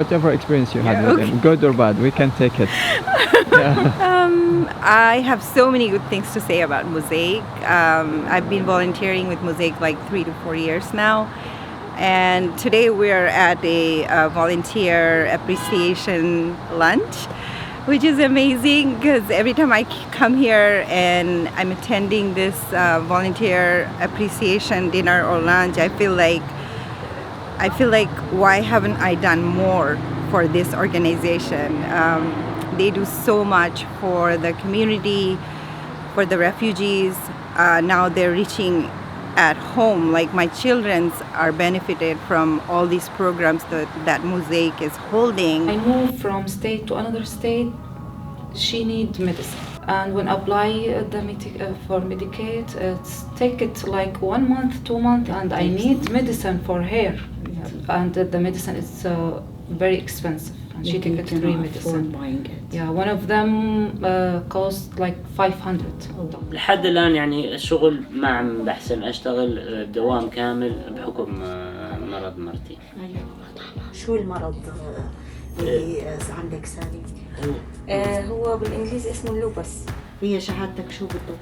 Whatever experience you had with him, good or bad, we can take it. I have so many good things to say about Mosaic. I've been volunteering with Mosaic like 3 to 4 years now. And today we're at a volunteer appreciation lunch, which is amazing because every time I come here and I'm attending this volunteer appreciation dinner or lunch, I feel like why haven't I done more for this organization? They do so much for the community, for the refugees. Now they're reaching at home, like my children are benefited from all these programs that Mosaic is holding. I moved from state to another state. She needs medicine, and when apply for Medicaid, it's take it like 1 month, 2 months, and I need medicine for her, and the medicine is very expensive. And she take it free medicine. Yeah, one of them cost like $500. لحد الآن يعني الشغل ما عم بحسن أشتغل دوام كامل بحكم مرض مرتي. شو المرض اللي عندك سالي؟ هو بالإنجليزي اسمه اللوبس. هي شهادتك شو بالضبط؟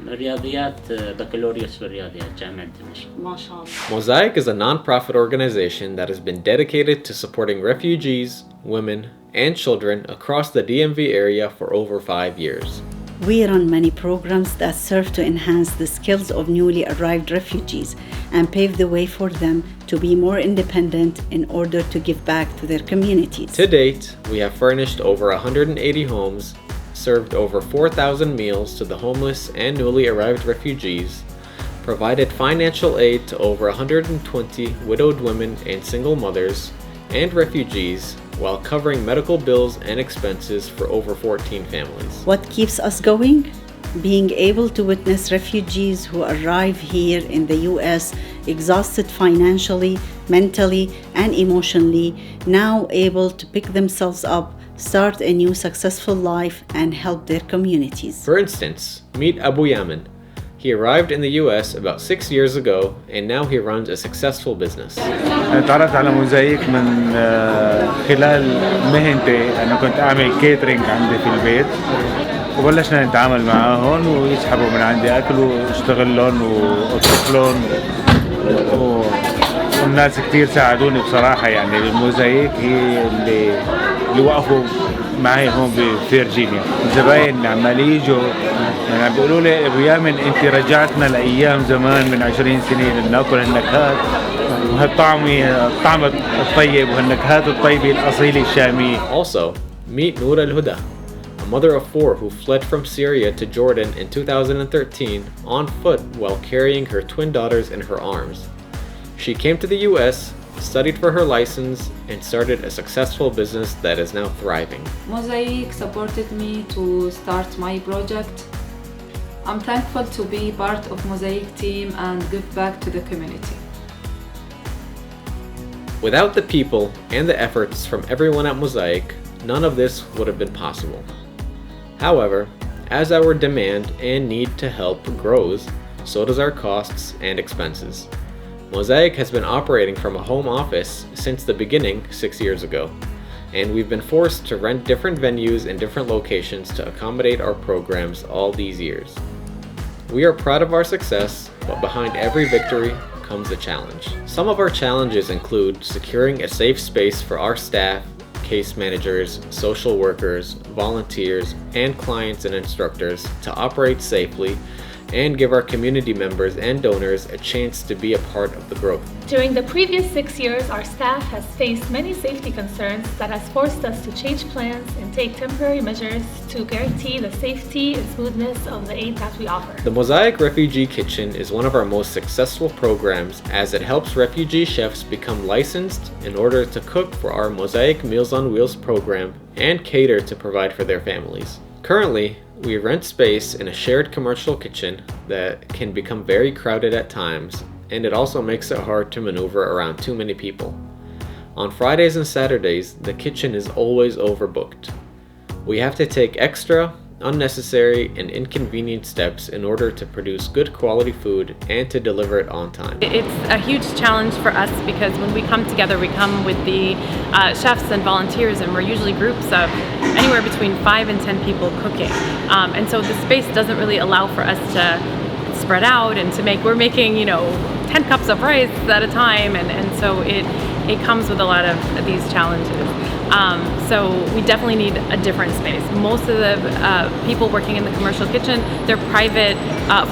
رياضيات بكالوريوس بالرياضيات جامعة دمشق. ما شاء الله. Mosaic is a non-profit organization that has been dedicated to supporting refugees, women, and children across the DMV area for over 5 years. We run many programs that serve to enhance the skills of newly arrived refugees and pave the way for them to be more independent in order to give back to their communities. To date, we have furnished over 180 homes, served over 4,000 meals to the homeless and newly arrived refugees, provided financial aid to over 120 widowed women and single mothers and refugees, while covering medical bills and expenses for over 14 families. What keeps us going? Being able to witness refugees who arrive here in the US exhausted financially, mentally, and emotionally, now able to pick themselves up, start a new successful life, and help their communities. For instance, meet Abu Yamin. He arrived in the US about 6 years ago, and now he runs a successful business. تعرفت على موزايك من خلال مهنتي. أنا كنت أعمل كيترينج عندي في البيت، وبلشنا نتعامل معاهم ويسحبوا من عندي أكل واشتغل لهم وأطبخ لهم، والناس كتير ساعدوني بصراحة. يعني الموزايك هي اللي وقفوا معي هون بفيرجينيا. الزباين اللي عمال يجوا يعني عم بيقولوا لي ابو يامن انت رجعتنا لايام زمان من 20 سنه لناكل النكهات الطعم الطيب وهالنكهات الطيبه الاصيله الشاميه. Also, meet Noor al-Huda, a mother of 4 who fled from Syria to Jordan in 2013 on foot while carrying her twin daughters in her arms. She came to the US, studied for her license, and started a successful business that is now thriving. Mosaic supported me to start my project. I'm thankful to be part of Mosaic team and give back to the community. Without the people and the efforts from everyone at Mosaic, none of this would have been possible. However, as our demand and need to help grows, so does our costs and expenses. Mosaic has been operating from a home office since the beginning 6 years ago, and we've been forced to rent different venues in different locations to accommodate our programs all these years. We are proud of our success, but behind every victory comes a challenge. Some of our challenges include securing a safe space for our staff, case managers, social workers, volunteers, and clients and instructors to operate safely and give our community members and donors a chance to be a part of the growth. During the previous 6 years, our staff has faced many safety concerns that has forced us to change plans and take temporary measures to guarantee the safety and smoothness of the aid that we offer. The Mosaic Refugee Kitchen is one of our most successful programs as it helps refugee chefs become licensed in order to cook for our Mosaic Meals on Wheels program and cater to provide for their families. Currently, we rent space in a shared commercial kitchen that can become very crowded at times, and it also makes it hard to maneuver around too many people. On Fridays and Saturdays, the kitchen is always overbooked. We have to take extra, unnecessary, and inconvenient steps in order to produce good quality food and to deliver it on time. It's a huge challenge for us because when we come together, we come with the chefs and volunteers, and we're usually groups of anywhere between 5 and 10 people cooking. And so the space doesn't really allow for us to spread out and we're making, 10 cups of rice at a time, and so it comes with a lot of these challenges. So we definitely need a different space. Most of the people working in the commercial kitchen, they're private,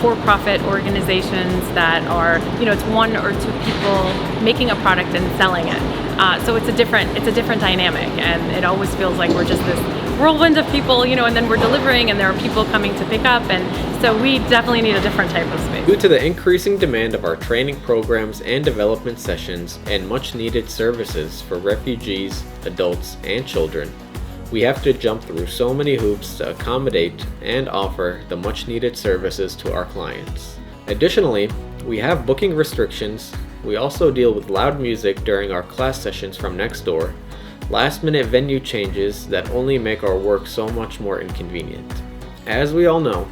for-profit organizations that are, it's 1 or 2 people making a product and selling it. So it's a different dynamic, and it always feels like we're just this whirlwind of people, and then we're delivering, and there are people coming to pick up, and so we definitely need a different type of space. Due to the increasing demand of our training programs and development sessions and much needed services for refugees, adults, and children, we have to jump through so many hoops to accommodate and offer the much needed services to our clients. Additionally, we have booking restrictions. We also deal with loud music during our class sessions from next door, last-minute venue changes that only make our work so much more inconvenient. As we all know,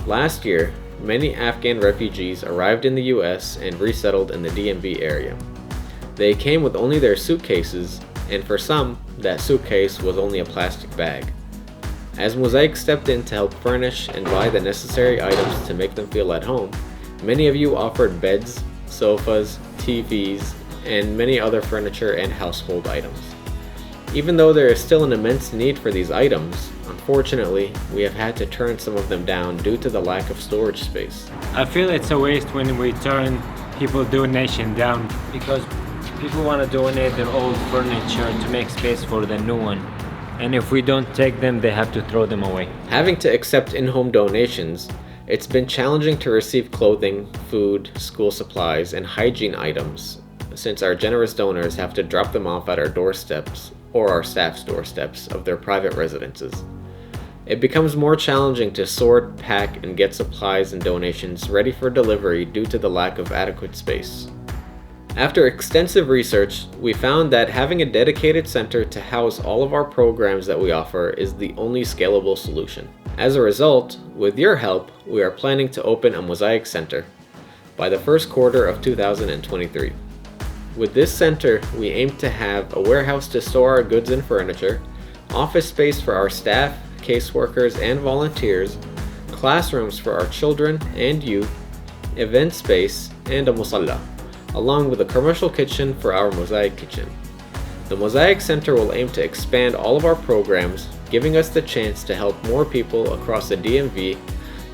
last year, many Afghan refugees arrived in the US and resettled in the DMV area. They came with only their suitcases, and for some, that suitcase was only a plastic bag. As Mosaic stepped in to help furnish and buy the necessary items to make them feel at home, many of you offered beds, sofas, TVs, and many other furniture and household items. Even though there is still an immense need for these items, unfortunately, we have had to turn some of them down due to the lack of storage space. I feel it's a waste when we turn people donation down because people want to donate their old furniture to make space for the new one. And if we don't take them, they have to throw them away. Having to accept in-home donations, it's been challenging to receive clothing, food, school supplies, and hygiene items since our generous donors have to drop them off at our doorsteps or our staff's doorsteps of their private residences. It becomes more challenging to sort, pack, and get supplies and donations ready for delivery due to the lack of adequate space. After extensive research, we found that having a dedicated center to house all of our programs that we offer is the only scalable solution. As a result, with your help, we are planning to open a Mosaic Center by the first quarter of 2023. With this center, we aim to have a warehouse to store our goods and furniture, office space for our staff, caseworkers, and volunteers, classrooms for our children and youth, event space, and a musalla, along with a commercial kitchen for our Mosaic kitchen. The Mosaic Center will aim to expand all of our programs, giving us the chance to help more people across the DMV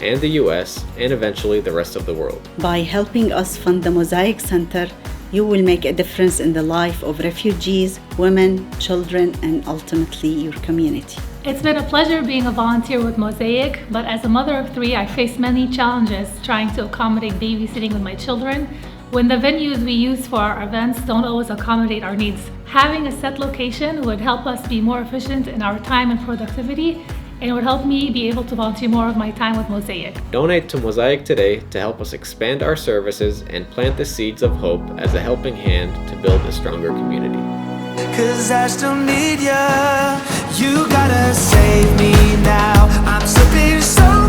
and the US, and eventually the rest of the world. By helping us fund the Mosaic Center, you will make a difference in the life of refugees, women, children, and ultimately your community. It's been a pleasure being a volunteer with Mosaic, but as a mother of 3, I face many challenges trying to accommodate babysitting with my children when the venues we use for our events don't always accommodate our needs. Having a set location would help us be more efficient in our time and productivity, and it would help me be able to volunteer more of my time with Mosaic. Donate to Mosaic today to help us expand our services and plant the seeds of hope as a helping hand to build a stronger community. 'Cause I still need ya. You gotta save me now. I'm slipping so